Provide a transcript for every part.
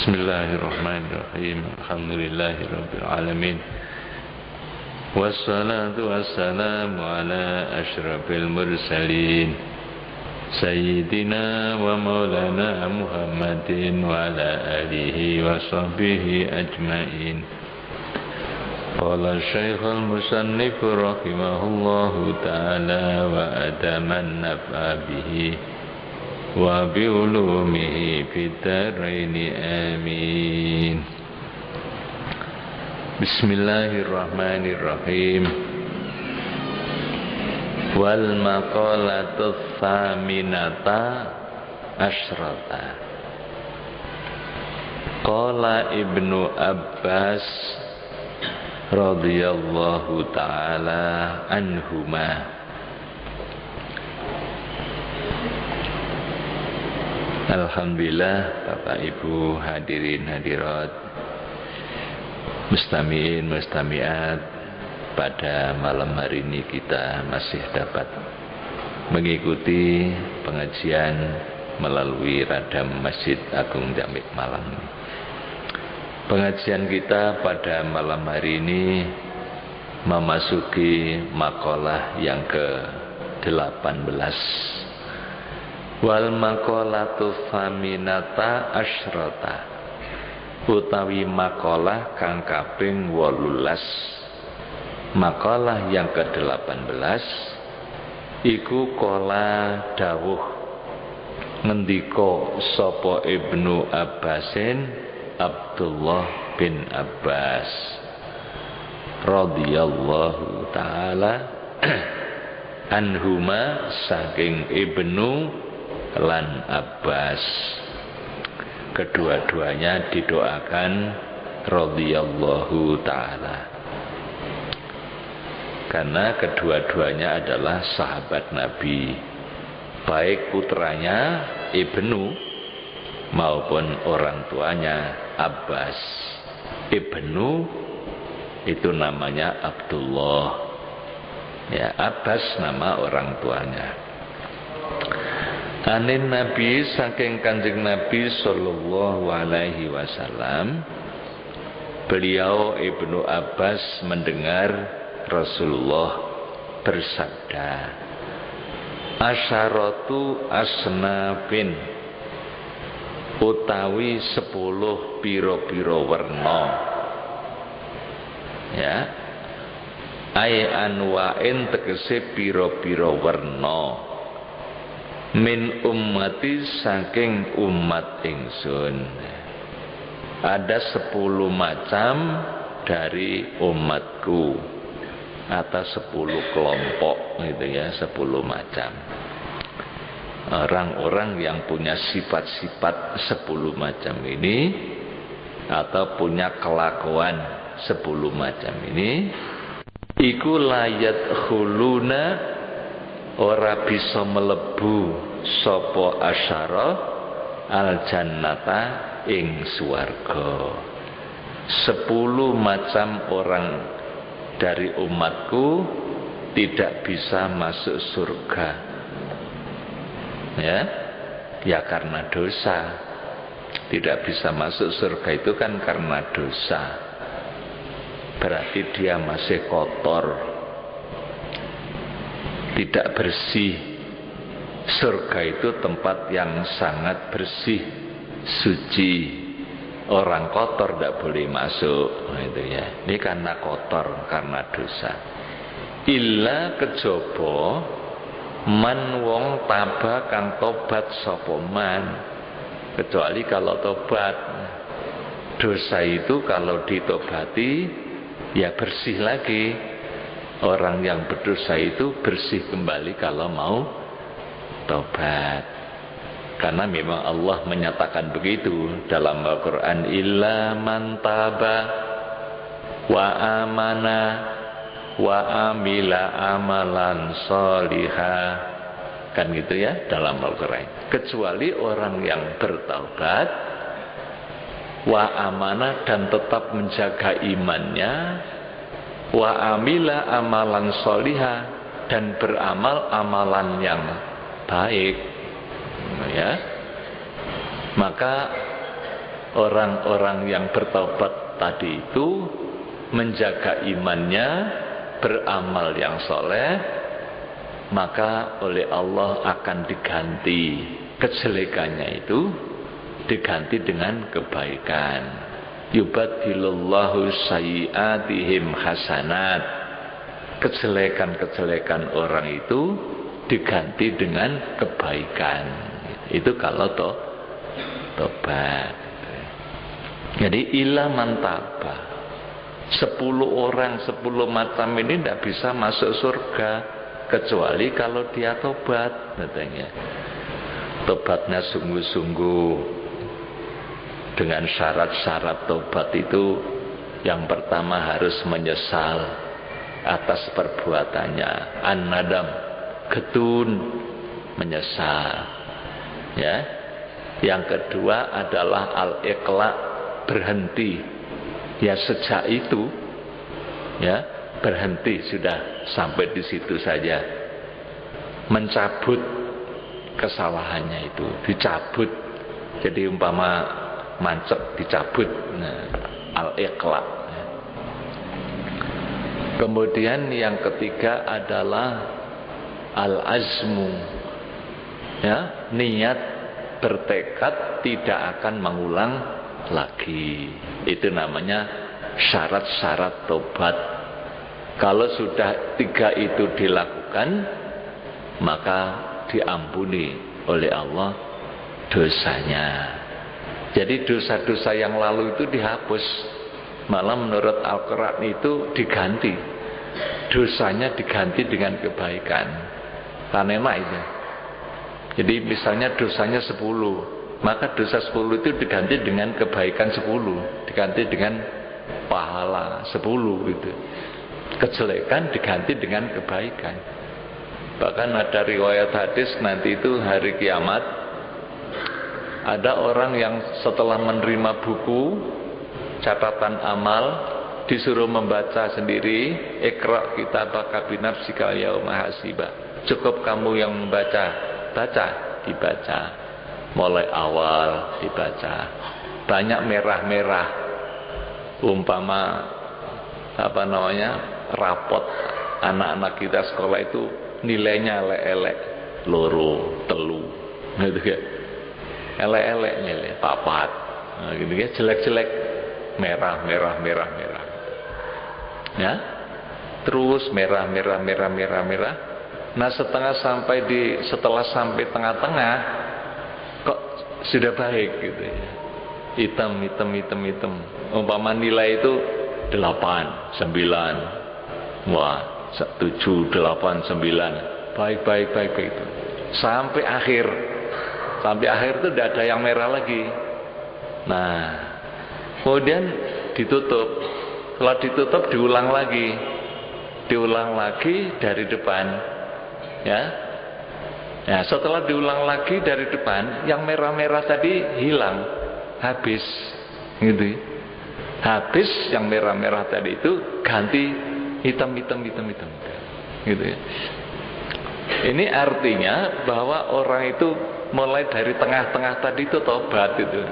Bismillahirrahmanirrahim. Alhamdulillahirabbil alamin. Wassalatu wassalamu ala asyrafil mursalin Sayyidina wa maulana Muhammadin wa ala alihi wa sahbihi ajma'in. Qala Syekhul Musannif rahimahullahu ta'ala wa adaman naf'a bihi wa bi ulumihi fid dharaini amin. Bismillahirrahmanirrahim. Wal maqalatu tsaminata asyrata. Qala Ibnu Abbas radhiyallahu ta'ala anhuma. Alhamdulillah, Bapak Ibu hadirin hadirat, mustami'in mustami'at, pada malam hari ini kita masih dapat mengikuti pengajian melalui radam Masjid Agung Jamik Malang. Pengajian kita pada malam hari ini memasuki makalah yang ke-18. Wal maqalatu faminata asyrata, utawi makalah kang kaping 18. Makalah yang ke-18 iku kola dawuh ngendika sapa Ibnu Abbasin, Abdullah bin Abbas radhiyallahu taala anhuma, saking Ibnu lan Abbas, kedua-duanya didoakan radhiyallahu taala, karena kedua-duanya adalah sahabat Nabi, baik putranya Ibnu maupun orang tuanya Abbas. Ibnu itu namanya Abdullah, ya, Abbas nama orang tuanya. Anin Nabi, saking Kanjeng Nabi sallallahu alaihi wasallam, beliau Ibnu Abbas mendengar Rasulullah bersabda, asyaratu asnafin, utawi 10 piro-piro werna, ya, ai anwain tegese piro-piro werna, min ummati, saking umat ingsun. Ada 10 macam dari umatku, atau 10 kelompok gitu ya, 10 macam orang-orang yang punya sifat-sifat 10 macam ini, atau punya kelakuan 10 macam ini, iku layat khuluna, ora bisa melebu sapa asyara al jannata ing swarga. 10 macam orang dari umatku tidak bisa masuk surga, ya karena dosa. Tidak bisa masuk surga itu kan karena dosa, berarti dia masih kotor, tidak bersih. Surga itu tempat yang sangat bersih, suci. Orang kotor tidak boleh masuk, gitu ya. Ini karena kotor, karena dosa. Illa kejaba man wong taba kang tobat sapa man. Kecuali kalau tobat. Dosa itu kalau ditobati ya bersih lagi. Orang yang berdosa itu bersih kembali kalau mau tobat. Karena memang Allah menyatakan begitu dalam Al-Quran, illa man taba wa amana wa amila amalan sholihah, kan gitu ya dalam Al-Quran. Kecuali orang yang bertaubat, wa amana, dan tetap menjaga imannya, wa amila amalan sholihah, dan beramal amalan yang baik, ya, maka orang-orang yang bertobat tadi itu menjaga imannya, beramal yang soleh, maka oleh Allah akan diganti kejelekannya itu diganti dengan kebaikan. Yubadilullahu sayyiatihim hasanat. Kejelekan-kejelekan orang itu diganti dengan kebaikan. Itu kalau tobat. Jadi ila mantaba, 10 orang 10 macam ini tidak bisa masuk surga kecuali kalau dia tobat, katanya. Tobatnya sungguh-sungguh dengan syarat-syarat tobat itu. Yang pertama harus menyesal atas perbuatannya, an-nadam, getun, menyesal, ya. Yang kedua adalah al-iqla, berhenti, ya sejak itu, ya berhenti, sudah sampai di situ saja, mencabut kesalahannya itu, dicabut. Jadi umpama mancep dicabut, nah, al-iqla. Kemudian yang ketiga adalah al-azmu, ya, niat, bertekad tidak akan mengulang lagi. Itu namanya syarat-syarat tobat. Kalau sudah 3 itu dilakukan, maka diampuni oleh Allah dosanya. Jadi dosa-dosa yang lalu itu dihapus. Malah menurut Al-Quran itu diganti, dosanya diganti dengan kebaikan. Kan enak itu. Jadi misalnya dosanya 10, maka dosa 10 itu diganti dengan kebaikan 10, diganti dengan pahala 10 gitu. Kejelekan diganti dengan kebaikan. Bahkan ada riwayat hadis nanti itu hari kiamat, ada orang yang setelah menerima buku catatan amal disuruh membaca sendiri, Iqra kitabaka binafsika yauma hasiba. Cukup kamu yang membaca, baca, dibaca. Mulai awal dibaca. Banyak merah-merah. Umpama rapot anak-anak kita sekolah itu nilainya elek-elek, loro, telu, gitu ya. Elek-elek nilai, papat, gitu ya, jelek-jelek, merah. Ya. Terus merah. Nah, setelah sampai tengah-tengah kok sudah baik gitu ya. Hitam. Umpama nilai itu 8, 9. Wah, 7, 8, 9. Baik itu. Sampai akhir itu tidak ada yang merah lagi. Nah, kemudian ditutup. Setelah ditutup diulang lagi dari depan, ya. Ya, setelah diulang lagi dari depan, yang merah-merah tadi hilang, habis, gitu. Habis yang merah-merah tadi itu ganti hitam, gitu ya. Ini artinya bahwa orang itu mulai dari tengah-tengah tadi itu tobat itu,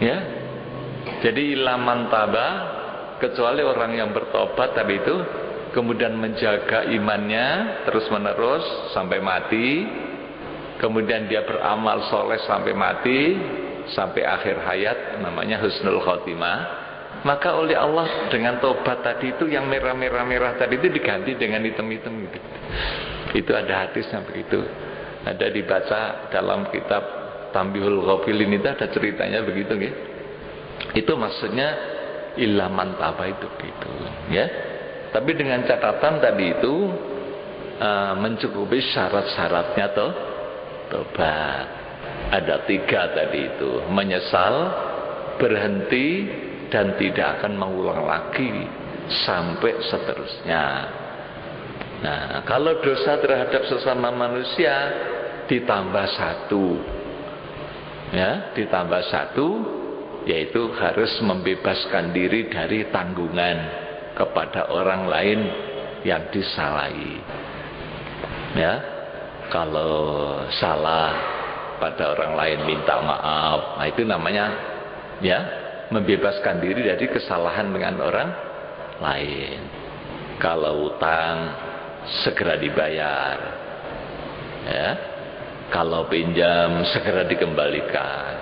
ya. Jadi laman taba, kecuali orang yang bertobat tadi itu, kemudian menjaga imannya terus menerus sampai mati, kemudian dia beramal soleh sampai mati, sampai akhir hayat, namanya husnul khotimah. Maka oleh Allah dengan tobat tadi itu yang merah-merah tadi itu diganti dengan hitam-hitam gitu. Itu ada hadisnya begitu. Ada dibaca dalam kitab Tambihul Ghafilin, itu ada ceritanya begitu ya. Itu maksudnya illa man taba itu gitu, ya. Tapi dengan catatan tadi itu mencukupi syarat-syaratnya tobat. Ada 3 tadi itu, menyesal, berhenti, dan tidak akan mengulang lagi sampai seterusnya. Nah, kalau dosa terhadap sesama manusia ditambah 1, ya, ditambah 1, yaitu harus membebaskan diri dari tanggungan kepada orang lain yang disalahi. Ya, kalau salah pada orang lain minta maaf, nah itu namanya ya, membebaskan diri dari kesalahan dengan orang lain. Kalau utang segera dibayar, ya. Kalau pinjam segera dikembalikan.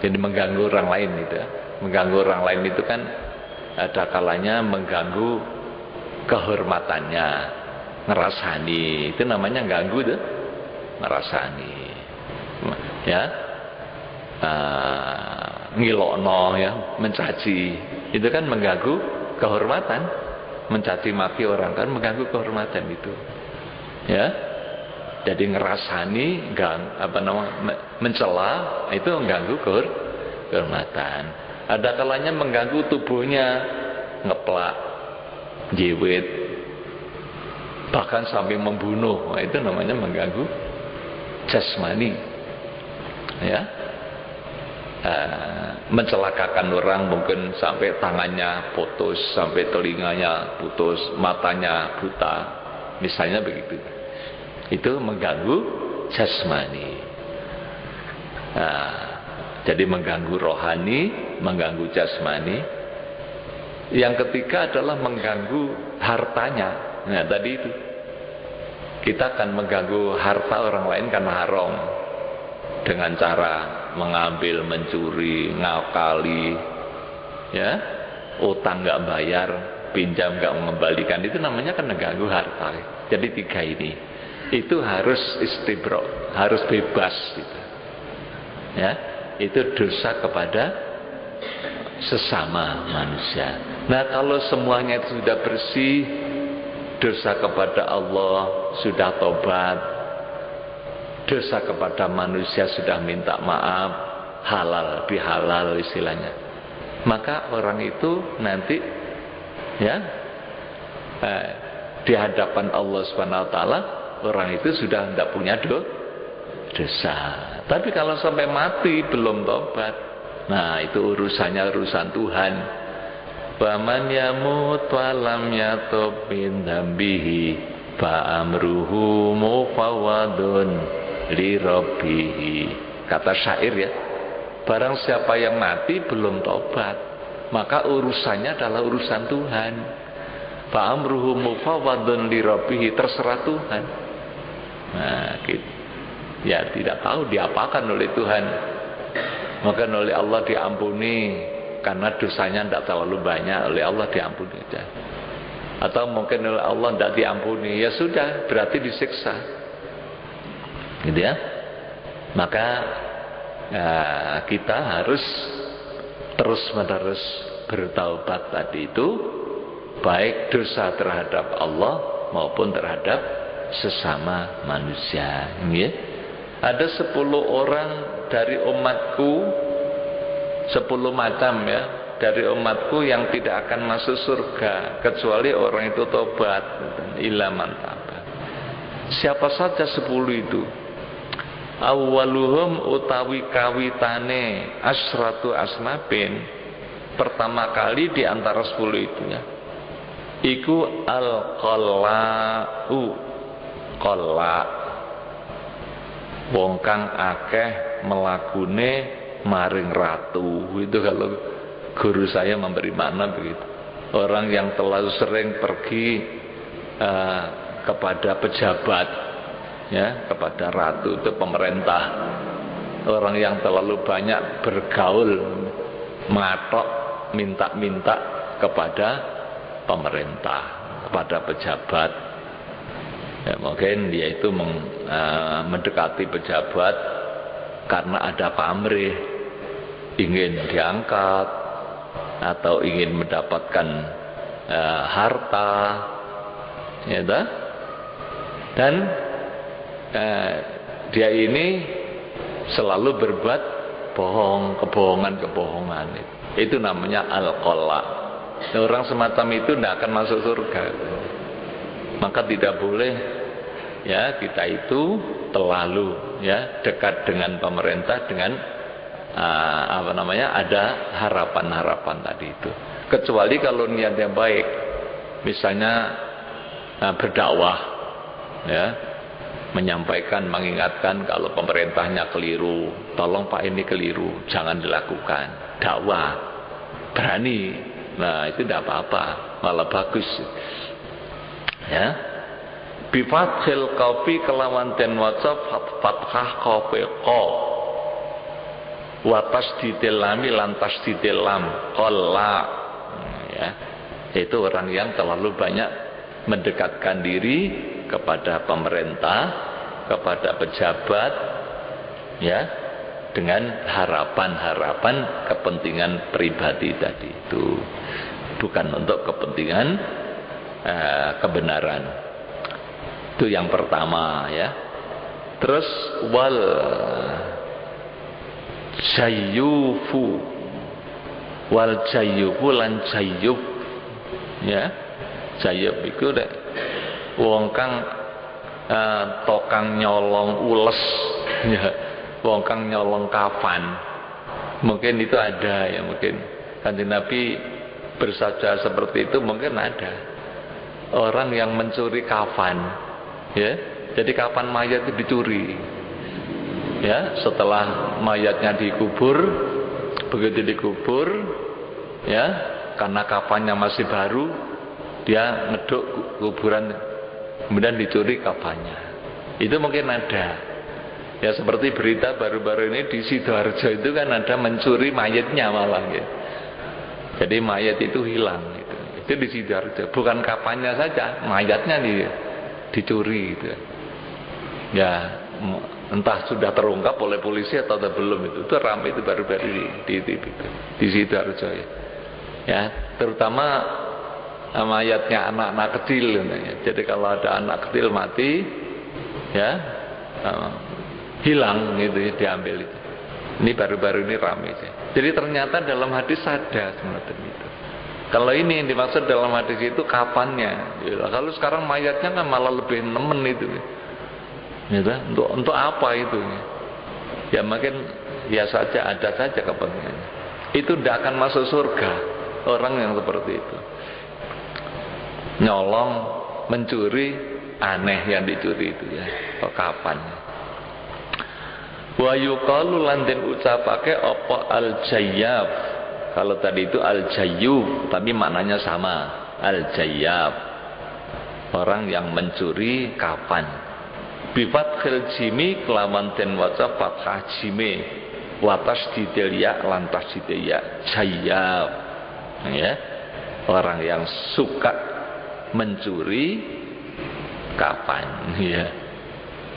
Jadi mengganggu orang lain itu, mengganggu orang lain itu kan ada kalanya mengganggu kehormatannya, ngerasani, itu namanya ganggu tuh, ngerasani, ya, ngilokno, ya, mencaci, itu kan mengganggu kehormatan, mencaci maki orang kan mengganggu kehormatan itu, ya, jadi ngerasani, mencela, itu mengganggu kehormatan. Ada kalanya mengganggu tubuhnya, ngeplak, jiwit, bahkan sampai membunuh. Nah, itu namanya mengganggu jasmani, ya. Mencelakakan orang, mungkin sampai tangannya putus, sampai telinganya putus, matanya buta, misalnya begitu. Itu mengganggu jasmani. Jadi mengganggu rohani, mengganggu jasmani. Yang ketiga adalah mengganggu hartanya. Nah, tadi itu kita akan mengganggu harta orang lain karena haram, dengan cara mengambil, mencuri, ngakali, ya, utang nggak bayar, pinjam nggak mengembalikan, itu namanya kan mengganggu harta. Jadi tiga ini itu harus istibro, harus bebas gitu. Ya, itu dosa kepada sesama manusia. Nah, kalau semuanya itu sudah bersih, dosa kepada Allah sudah tobat, dosa kepada manusia sudah minta maaf, halal bihalal istilahnya, maka orang itu nanti, ya, di hadapan Allah Subhanahu Wa Taala, orang itu sudah tidak punya dosa. Tapi kalau sampai mati belum tobat, nah itu urusannya urusan Tuhan. Faman yamut walam yatub min dzambihi fa amruhu mufawwadun li rabbih. Kata syair, ya, barang siapa yang mati belum tobat, maka urusannya adalah urusan Tuhan. Fa amruhu mufawwadun li rabbih, terserah Tuhan. Nah, gitu. Ya, tidak tahu diapakan oleh Tuhan. Maka oleh Allah diampuni karena dosanya tidak terlalu banyak, oleh Allah diampuni aja. Atau mungkin oleh Allah tidak diampuni, ya sudah, berarti disiksa, gitu ya. Maka kita harus terus menerus bertaubat tadi itu, baik dosa terhadap Allah maupun terhadap sesama manusia, ya. Ada 10 orang dari umatku, 10 macam, ya, dari umatku yang tidak akan masuk surga kecuali orang itu tobat, illa man taba. Siapa saja 10 itu? Awwaluhum utawi kawitane asratu asnabin, pertama kali di antara 10 itu, ya, iku al-qala'u, qalla, wong kang akeh melakune maring ratu. Itu kalau guru saya memberi makna begitu. Orang yang terlalu sering pergi kepada pejabat, ya, kepada ratu, itu pemerintah. Orang yang terlalu banyak bergaul, matok, minta-minta kepada pemerintah, kepada pejabat. Ya, mungkin dia itu mendekati pejabat karena ada pamrih, ingin diangkat atau ingin mendapatkan harta, ya, dan dia ini selalu berbuat bohong, kebohongan. Itu namanya al-qalla. Orang semacam itu tidak akan masuk surga. Maka tidak boleh, ya, kita itu terlalu, ya, dekat dengan pemerintah dengan ada harapan-harapan tadi itu. Kecuali kalau niatnya baik, misalnya berdakwah, ya, menyampaikan, mengingatkan kalau pemerintahnya keliru, tolong Pak ini keliru, jangan dilakukan. Dakwah, berani. Nah itu tidak apa-apa, malah bagus. Ya, bifathil qafi kelawan den waca fathah qafi qa wa tasdidil lam lan tasdidil lam qalla. Ya, itu orang yang terlalu banyak mendekatkan diri kepada pemerintah, kepada pejabat, ya, dengan harapan-harapan kepentingan pribadi tadi itu, bukan untuk kepentingan kebenaran. Itu yang pertama, ya. Terus wal jayyufu lan jayyub, ya. Jayyub iku nek wong kang tokang nyolong ules, ya. Wong kang nyolong kafan. Mungkin itu ada, ya, mungkin Kanjeng Nabi bersabda seperti itu, mungkin ada orang yang mencuri kafan, ya. Jadi kafan mayat itu dicuri, ya. Setelah mayatnya dikubur, begitu dikubur, ya, karena kafannya masih baru, dia ngeduk kuburan, kemudian dicuri kafannya. Itu mungkin ada. Ya seperti berita baru-baru ini di Sidoarjo itu kan ada mencuri mayatnya malah, ya. Jadi mayat itu hilang gitu. Itu di Sidoarjo, bukan kafannya saja, mayatnya dicuri gitu. Ya entah sudah terungkap oleh polisi atau belum, itu ramai itu baru-baru di Sidoarjo, ya. Ya, terutama mayatnya anak-anak kecil, ya. Jadi kalau ada anak kecil mati, ya, hilang gitu, ya, diambil itu. Ini baru-baru ini ramai sih. Jadi ternyata dalam hadis ada semacam itu. Kalau ini yang dimaksud dalam hadis itu kafannya, ya. Kalau sekarang mayatnya kan malah lebih nemen itu, ya. Untuk apa itu? Ya makin ya saja, ada saja kepentingannya. Itu tidak akan masuk surga orang yang seperti itu. Nyolong, mencuri, aneh yang dicuri itu, ya. Kafannya. Wa yuqalu lan den ucapake apa al-jayyab. Kalau tadi itu al-jayyub, tapi maknanya sama, al-jayyab. Orang yang mencuri kafan. Bi fathil jimi kelawan den waca fathah jime, wa tasdidil ya lan tasdidil ya, jayyab. Ya. Orang yang suka mencuri kafan, ya.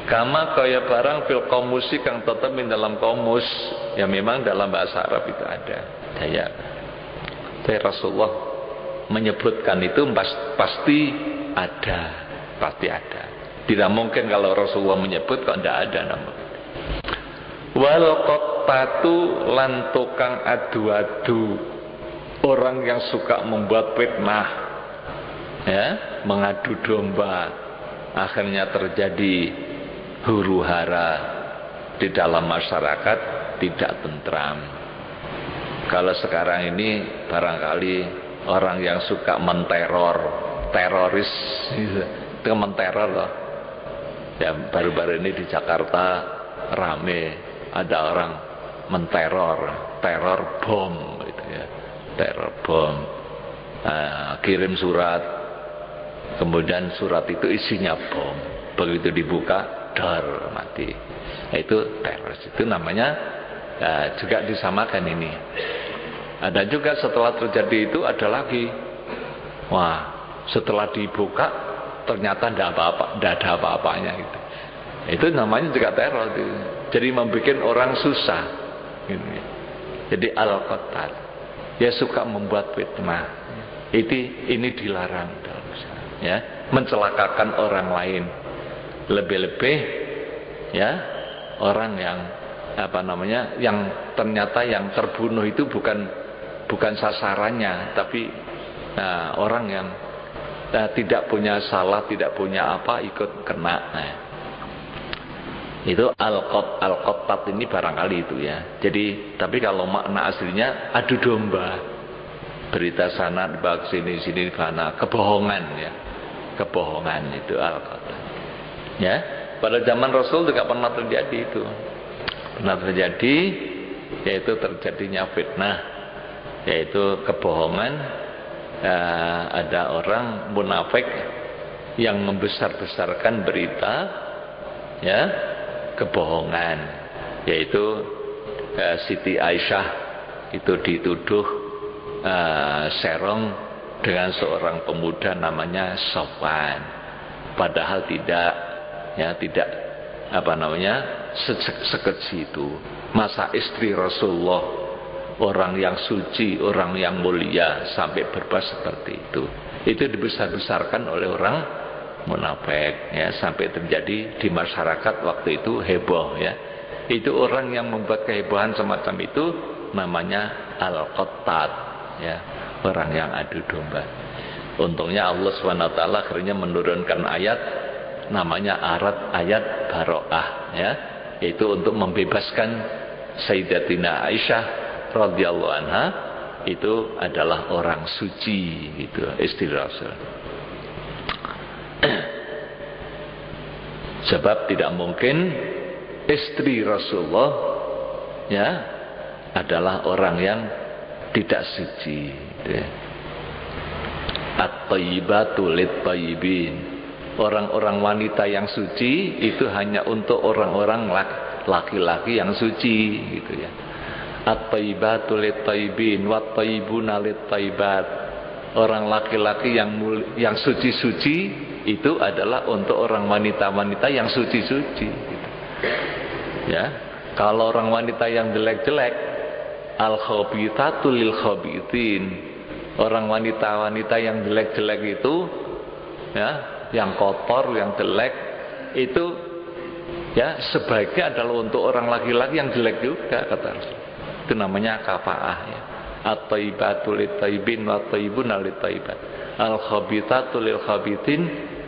Kama kaya barang fil komusi kang tetap di dalam komus, ya memang dalam bahasa Arab itu ada. Ya, tapi Rasulullah menyebutkan itu pasti ada, pasti ada. Tidak mungkin kalau Rasulullah menyebut kok tidak ada namanya. Wal qattatu lan tukang adu-adu, orang yang suka membuat fitnah, ya, mengadu domba, akhirnya terjadi huru hara di dalam masyarakat, tidak tentram. Kalau sekarang ini barangkali orang yang suka menteror, teroris itu menteror loh. Ya baru-baru ini di Jakarta rame, ada orang menteror, teror bom gitu, ya. Teror bom. Kirim surat, kemudian surat itu isinya bom. Begitu dibuka, dar, mati. Itu teroris. Itu namanya juga disamakan ini. Ada juga setelah terjadi itu ada lagi. Wah, setelah dibuka ternyata tidak ada apa-apanya gitu. Itu namanya juga teror itu. Jadi membuat orang susah gitu. Jadi al-qattat, dia suka membuat fitnah. Ini dilarang dalam Islam, ya, mencelakakan orang lain. Lebih-lebih, ya, orang yang yang ternyata yang terbunuh itu bukan sasarannya, tapi orang yang tidak punya salah, tidak punya apa, ikut kena. Nah, itu al-qattat ini barangkali itu, ya. Jadi tapi kalau makna aslinya adu domba, berita sana dibak sini sana, kebohongan, ya, kebohongan itu al-qattat. Ya, Pada zaman Rasul juga pernah terjadi itu. Pernah terjadi, yaitu terjadinya fitnah, yaitu kebohongan. Ada orang munafik yang membesar-besarkan berita, ya, kebohongan, yaitu Siti Aisyah itu dituduh serong dengan seorang pemuda namanya Sofwan, padahal tidak, ya, tidak sekecil itu. Masa istri Rasulullah, orang yang suci, orang yang mulia, sampai berbuat seperti itu. Itu dibesar-besarkan oleh orang munafik, ya, sampai terjadi di masyarakat waktu itu heboh, ya. Itu orang yang membuat kehebohan semacam itu namanya Al-Qattat, ya, orang yang adu domba. Untungnya Allah SWT akhirnya menurunkan ayat namanya ayat Baro'ah, ya, yaitu untuk membebaskan Sayyidatina Aisyah radhiyallahu anha, itu adalah orang suci, gitu, istri Rasul. Sebab tidak mungkin istri Rasulullah, ya, adalah orang yang tidak suci, gitu, ya. At-thayyibatu lit-thayyibin. Orang-orang wanita yang suci itu hanya untuk orang-orang laki-laki yang suci, gitu, ya. At-thayyibatu lit-thayyibin wat-thayyibuna lit-thayyibat. Orang laki-laki yang suci-suci itu adalah untuk orang wanita-wanita yang suci-suci, gitu. Ya, kalau orang wanita yang jelek-jelek, al-khabithatu lil-khabithin. Orang wanita-wanita yang jelek-jelek itu, ya, yang kotor, yang jelek itu, ya, sebaiknya adalah untuk orang laki-laki yang jelek juga, kata Rasul. Itu namanya kafaah, ya. At-thayyibatu lit-thayyibin wat-thayyibuna lit-thayyibat. Al-khabithatu lil-khabithin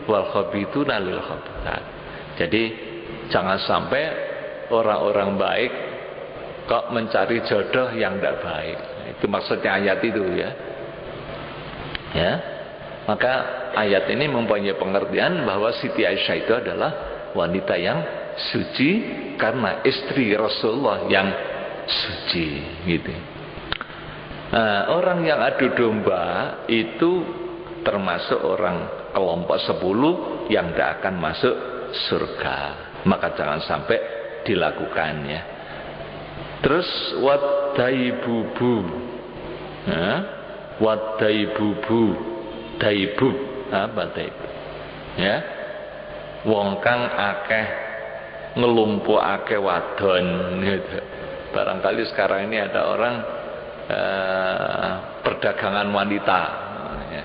wal-khabithuna lil-khabithat. Jadi jangan sampai orang-orang baik kok mencari jodoh yang tidak baik. Itu maksudnya ayat itu, ya. Ya. Maka ayat ini mempunyai pengertian bahwa Siti Aisyah itu adalah wanita yang suci karena istri Rasulullah yang suci, gitu. Nah, orang yang adu domba itu termasuk orang kelompok 10 yang tidak akan masuk surga. Maka jangan sampai dilakukan, ya. Terus wadaibubu, ya, wadaibubu, daibub, apa daibub? Ya, wong kang akeh ngelumpukake wadon, gitu. Barangkali sekarang ini ada orang perdagangan wanita, ya.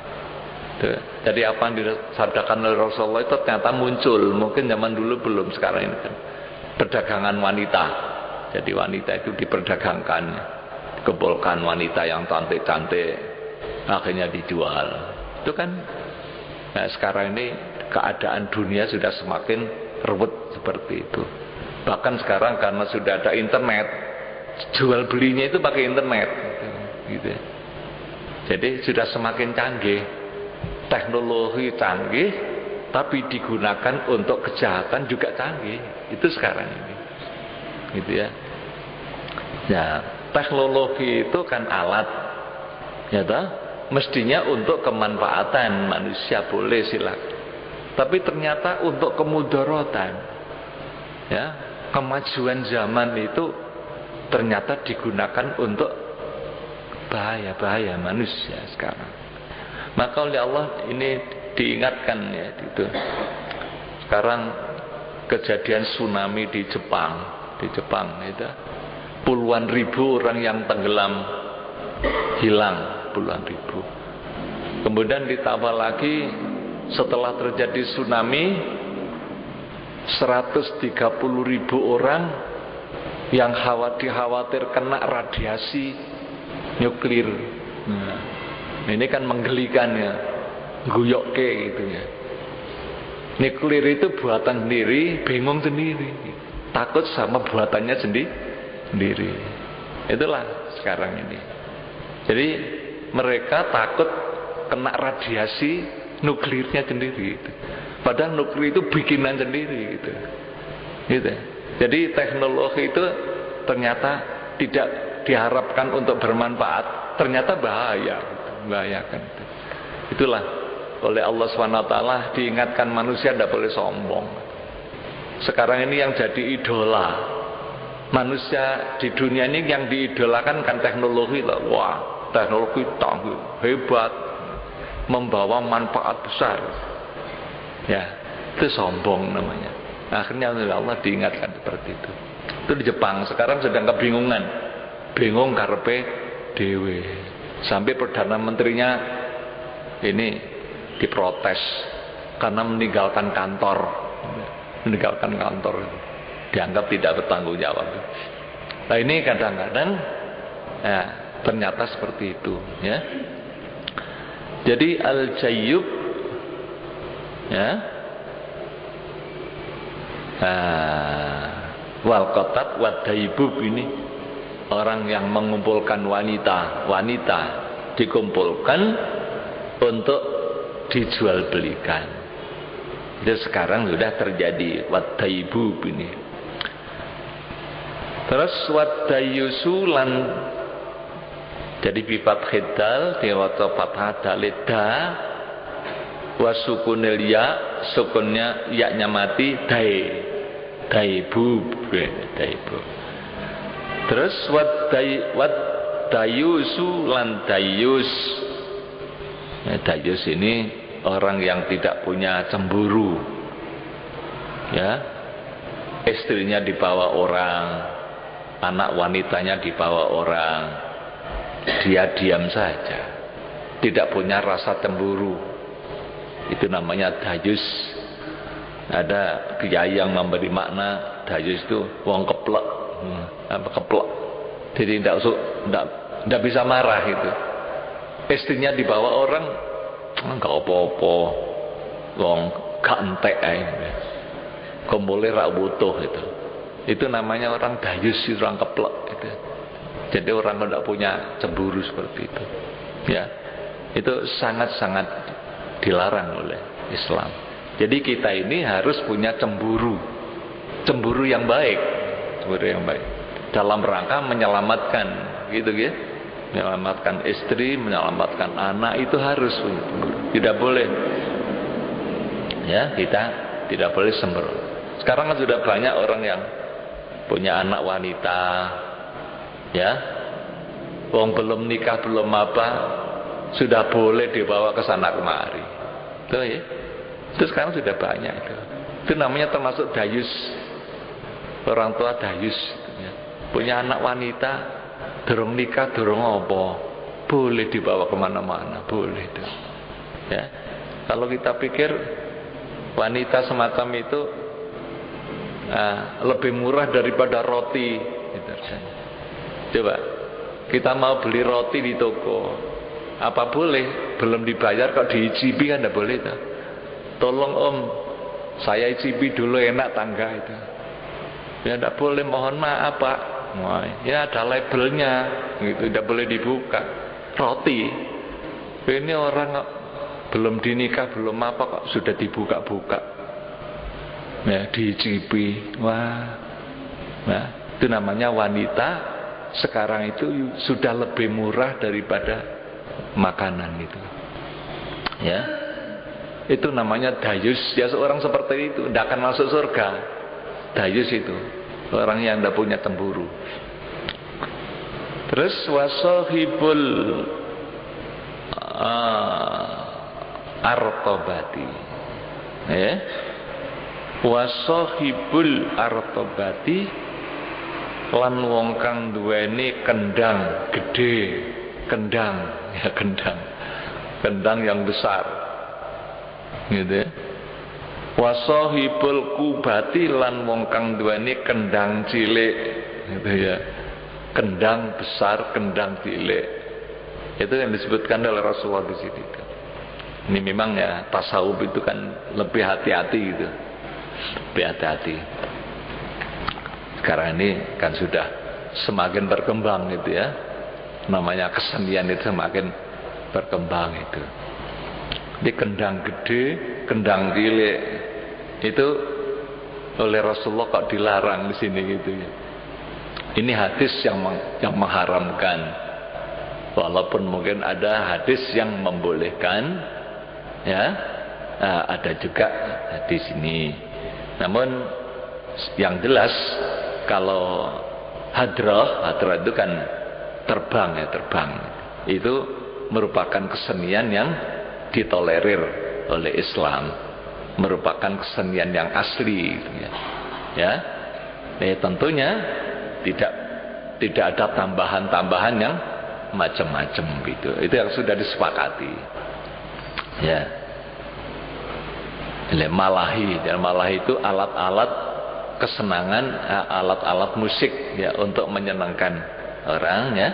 Jadi apa yang disabdakan oleh Rasulullah itu ternyata muncul, mungkin zaman dulu belum, sekarang ini kan perdagangan wanita. Jadi wanita itu diperdagangkan, kumpulkan wanita yang cantik-cantik, akhirnya dijual. Itu kan, nah, sekarang ini keadaan dunia sudah semakin ruwet seperti itu. Bahkan sekarang karena sudah ada internet, jual belinya itu pakai internet, gitu. Jadi sudah semakin canggih, teknologi canggih, tapi digunakan untuk kejahatan juga canggih. Itu sekarang ini, gitu, ya. Ya, teknologi itu kan alat, ya toh? Mestinya untuk kemanfaatan manusia, boleh silakan. Tapi ternyata untuk kemudaratan, ya, kemajuan zaman itu ternyata digunakan untuk bahaya-bahaya manusia sekarang. Maka oleh Allah ini diingatkan, ya, gitu. Sekarang kejadian tsunami di Jepang itu puluhan ribu orang yang tenggelam, hilang puluhan ribu. Kemudian ditambah lagi setelah terjadi tsunami 130.000 orang yang khawatir kena radiasi nuklir. Nah, ini kan menggelikan, ya, guyokke gitu, ya. Nuklir itu buatan sendiri, bingung sendiri, takut sama buatannya sendiri. Itulah sekarang ini. Jadi mereka takut kena radiasi nuklirnya sendiri gitu. Padahal nuklir itu bikinan sendiri gitu. Gitu. Jadi teknologi itu ternyata tidak diharapkan untuk bermanfaat, ternyata bahaya gitu. Membahayakan gitu. Itulah oleh Allah SWT diingatkan manusia tidak boleh sombong. Sekarang ini yang jadi idola manusia di dunia ini, yang diidolakan kan teknologi lah. Wah, teknologi tangguh, hebat, membawa manfaat besar. Ya, itu sombong namanya. Akhirnya oleh Allah diingatkan seperti itu. Itu di Jepang sekarang sedang kebingungan, bingung karepe dewe. Sampai perdana menterinya ini diprotes karena meninggalkan kantor, dianggap tidak bertanggung jawab. Nah ini kadang-kadang ya, ternyata seperti itu ya. Jadi al-jayyub ya, wal qatat wad daibub, ini orang yang mengumpulkan wanita dikumpulkan untuk dijual belikan. Itu sekarang sudah terjadi wadaibub ini. Terus wadayusulan, jadi bifat khidal diwaca fathah dalida wasukunil ya, sukunnya ya-nya mati, daibub. Terus wadayusulan dayus. Dayus ini orang yang tidak punya cemburu ya, istrinya dibawa orang, anak wanitanya dibawa orang, dia diam saja, tidak punya rasa cemburu. Itu namanya dayus. Ada kiai yang memberi makna dayus itu wong keplek, keplek, jadi tidak bisa marah itu. Istrinya dibawa orang, enggak apa-apa, wong gak entek ae, kumpule ra butuh itu. Itu namanya orang dayus, orang keplek itu. Jadi orang yang tidak punya cemburu seperti itu ya, itu sangat-sangat dilarang oleh Islam. Jadi kita ini harus punya cemburu yang baik, dalam rangka menyelamatkan gitu ya, menyelamatkan istri, menyelamatkan anak, itu harus tidak boleh ya, kita tidak boleh sembrono. Sekarang kan sudah banyak orang yang punya anak wanita ya, wong belum nikah belum apa sudah boleh dibawa ke sana kemari tuh ya. Itu sekarang sudah banyak itu namanya termasuk dayus, orang tua dayus ya. Punya anak wanita dorong nikah, dorong apa, boleh dibawa kemana-mana, boleh itu ya. Kalau kita pikir wanita semacam itu lebih murah daripada roti gitu. Coba kita mau beli roti di toko, apa boleh belum dibayar kok diicipi, kan tidak boleh itu. Tolong om, saya icipi dulu, enak tangga itu ya, tidak boleh, mohon maaf pak. Wah, ya ada labelnya gitu, tidak boleh dibuka. Roti ini orang belum dinikah belum apa kok sudah dibuka-buka ya, diicipi. Wah, nah itu namanya wanita sekarang itu sudah lebih murah daripada makanan itu ya. Itu namanya dayus ya, seorang seperti itu tidak akan masuk surga. Dayus itu orang yang tidak punya cemburu. Terus wasahibul artobati ya, wasahibul artobati lan wong kang duweni kendang gede, kendang ya, kendang yang besar gitu ya. Wasahibul kubati lan wong kang duweni kendang cilik gitu ya, kendang besar, kendang cilik. Itu yang disebutkan oleh Rasulullah di situ. Ini memang ya, tasawuf itu kan lebih hati-hati gitu, lebih hati-hati. Sekarang ini kan sudah semakin berkembang gitu ya, namanya kesenian itu semakin berkembang itu. Di kendang gede, kendang cilik itu oleh Rasulullah kok dilarang di sini gitu ya. Ini hadis yang mengharamkan. Walaupun mungkin ada hadis yang membolehkan, ya, ada juga di sini. Namun yang jelas kalau hadrah itu kan terbang ya, terbang. Itu merupakan kesenian yang ditolerir oleh Islam, merupakan kesenian yang asli gitu ya. Tentunya tidak ada tambahan-tambahan yang macam-macam gitu. Itu yang sudah disepakati. Ya. Malahi, dan malahi itu alat-alat kesenangan, alat-alat musik ya untuk menyenangkan orang ya.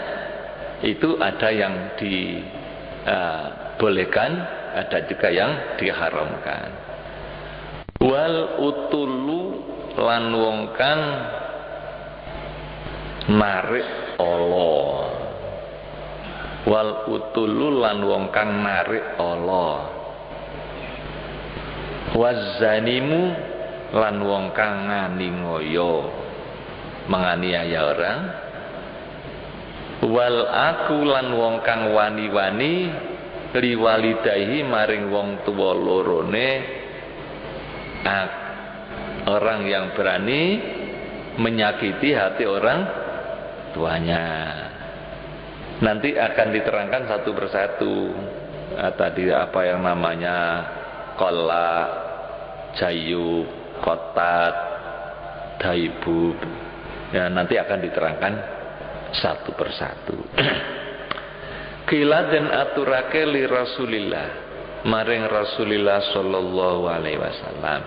Itu ada yang dibolehkan, ada juga yang diharamkan. Wal utulu lan wong kang narik ala. Wal utulu lan wong kang narik ala. Wazanimu lan wong kang nganiaya, menganiaya orang. Wal aku lan wong kang wani-wani liwalidayhi maring wong tuwa lorone, orang yang berani menyakiti hati orang tuanya. Nanti akan diterangkan satu persatu. Tadi apa yang namanya kola, jayu, kotat, daibu, ya nanti akan diterangkan satu persatu. Kila dan aturake li Rasulillah maring Rasulillah sallallahu alaihi wasallam.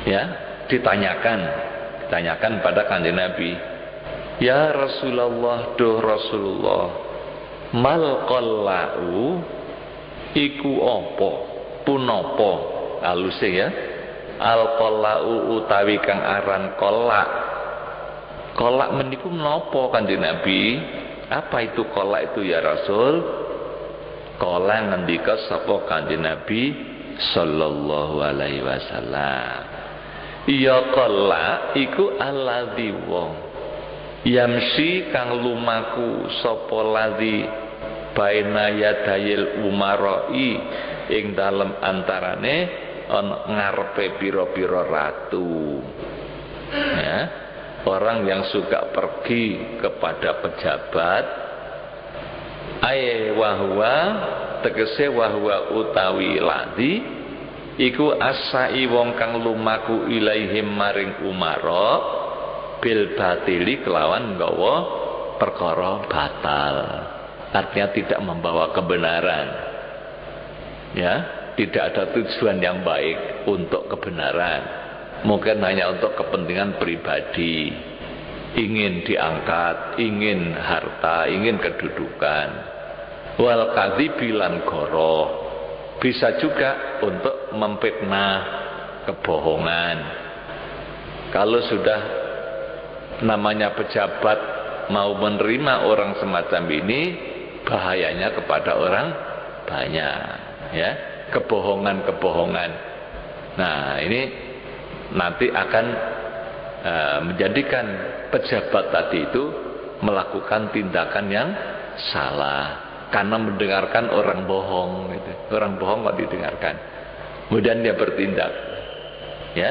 Ya, ditanyakan pada kanjeng Nabi. Ya Rasulullah, duh Rasulullah, mal qallau iku apa? Punapa aluse ya? Al qallau utawi kang aran kolak. Kolak meniku menapa kanjeng Nabi? Apa itu kolak itu ya Rasul? Kolak ngendika sapa kanjeng Nabi sallallahu alaihi wasallam. Ya kolak iku alladzi wong yamsi kang lumaku sapa ladzi baina yadayil umarai ing dalem antarane ana ngarepe pira-pira ratu. Ya. Orang yang suka pergi kepada pejabat, wahwa tegese wahwa utawi ladzi iku asai wong kang lumaku ilaihim maring umara bil batili kelawan nggawa perkara batal. Artinya tidak membawa kebenaran. Ya, tidak ada tujuan yang baik untuk kebenaran. Mungkin hanya untuk kepentingan pribadi, ingin diangkat, ingin harta, ingin kedudukan. Wal kadzibilan goro, bisa juga untuk memfitnah, kebohongan. Kalau sudah namanya pejabat mau menerima orang semacam ini, bahayanya kepada orang banyak, ya, kebohongan-kebohongan. Nah, ini nanti akan menjadikan pejabat tadi itu melakukan tindakan yang salah karena mendengarkan orang bohong gitu. Orang bohong kok didengarkan, kemudian dia bertindak, ya.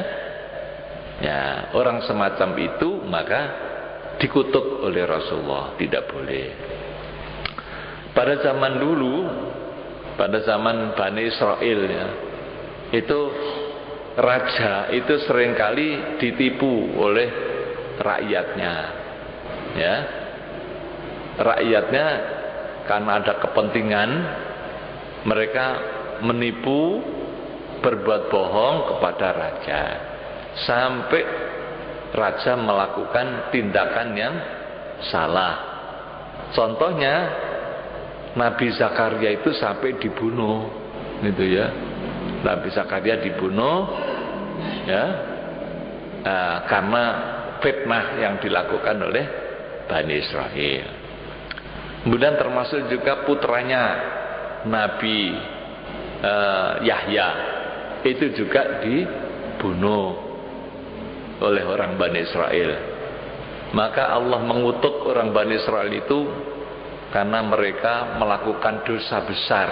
Ya, orang semacam itu maka dikutuk oleh Rasulullah, tidak boleh. Pada zaman dulu, pada zaman Bani Israel ya, itu raja itu seringkali ditipu oleh rakyatnya, ya. Rakyatnya karena ada kepentingan, mereka menipu, berbuat bohong kepada raja, sampai raja melakukan tindakan yang salah. Contohnya Nabi Zakaria itu sampai dibunuh, gitu ya. Nabi Zakaria dibunuh, ya, karena fitnah yang dilakukan oleh Bani Israel. Kemudian termasuk juga putranya Nabi Yahya itu juga dibunuh oleh orang Bani Israel. Maka Allah mengutuk orang Bani Israel itu karena mereka melakukan dosa besar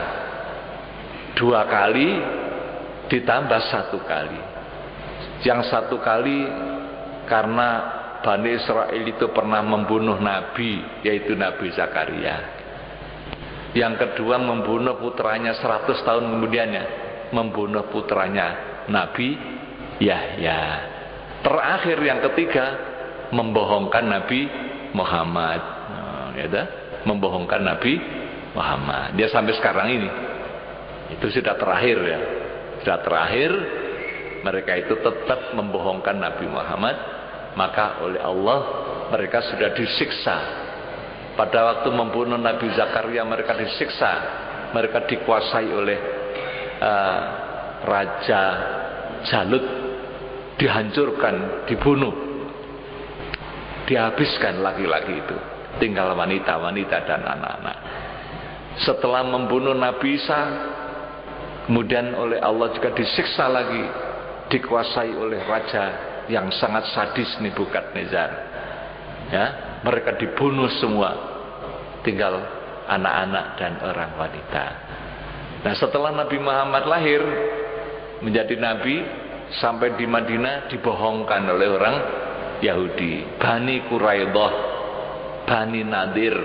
2 kali ditambah 1 kali. Yang 1 kali karena Bani Israel itu pernah membunuh Nabi, yaitu Nabi Zakaria. Yang kedua membunuh putranya 100 tahun kemudiannya, membunuh putranya Nabi Yahya. Terakhir yang ketiga membohongkan Nabi Muhammad, membohongkan Nabi Muhammad. Dia sampai sekarang ini itu sudah terakhir ya, sudah terakhir. Mereka itu tetap membohongkan Nabi Muhammad. Maka oleh Allah mereka sudah disiksa. Pada waktu membunuh Nabi Zakaria mereka disiksa, mereka dikuasai oleh Raja Jalut, dihancurkan, dibunuh, dihabiskan laki-laki itu, tinggal wanita-wanita dan anak-anak. Setelah membunuh Nabi Isa, kemudian oleh Allah juga disiksa lagi, dikuasai oleh raja yang sangat sadis, Nebukadnezar. Ya, mereka dibunuh semua, tinggal anak-anak dan orang wanita. Nah, setelah Nabi Muhammad lahir menjadi nabi, sampai di Madinah dibohongkan oleh orang Yahudi, Bani Quraidah, Bani Nadir,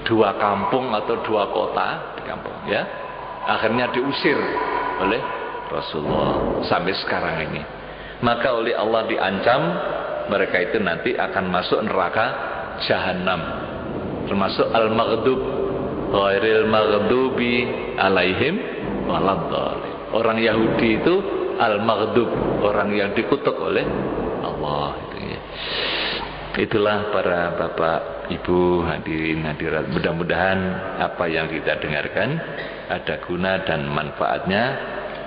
2 kampung atau 2 kota di kampung ya. Akhirnya diusir oleh Rasulullah sampai sekarang ini. Maka oleh Allah diancam mereka itu nanti akan masuk neraka Jahannam, termasuk al-maghdub, ghairil maghdubi alaihim waladdallin. Orang Yahudi itu al-maghdub, orang yang dikutuk oleh Allah. Itulah para bapak, ibu, hadirin hadirat, mudah-mudahan apa yang kita dengarkan ada guna dan manfaatnya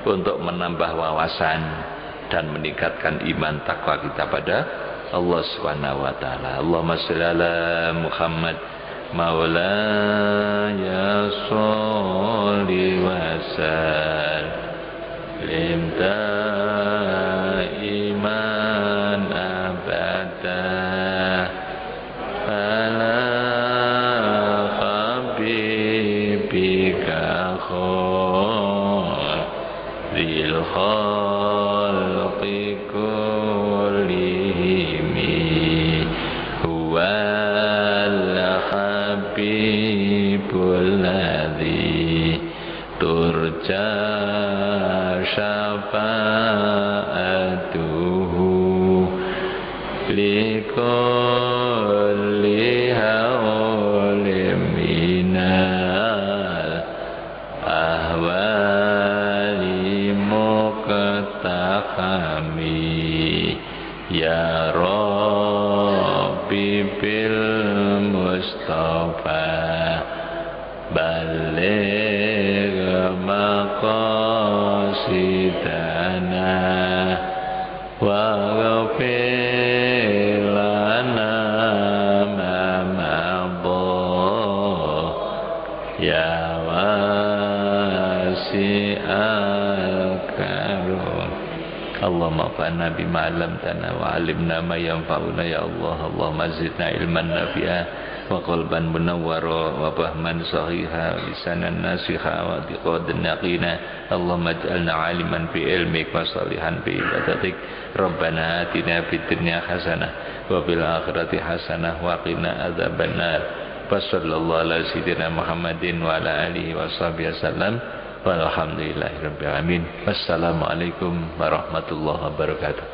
untuk menambah wawasan dan meningkatkan iman takwa kita pada Allah Subhanahu wa taala. Allahumma shalli ala Muhammad maulaya sholli wa sallim daiman abada ala habibika khairil khalqi kullihim huwal habibul ladzi turja syafa'atuhu likulli hawlim minal ahwali muqtahami ya Rabbi bil Mustafa baligh maqasidana wa ghafir lana ma madha ya wasi'al karam. Allahumma fa'na bima 'allamtana wa 'allimna ma yanfa'una ya Allah. Allahumma zidna ilman nafi'a wa qalban munawwara wa fahman sahiha lisanan nasiha wa diqadan naqina. Allahumma ij'alna 'aliman bi ilmik wa salihan bi ibadatik. Rabbana atina fid dunya hasanah wa fil akhirati hasanah wa qina adzabannar. Wa sallallahu ala sayyidina Muhammadin wa ala alihi wa sahbihi wasallam. Walhamdulillahirabbil alamin. Wassalamualaikum warahmatullahi wabarakatuh.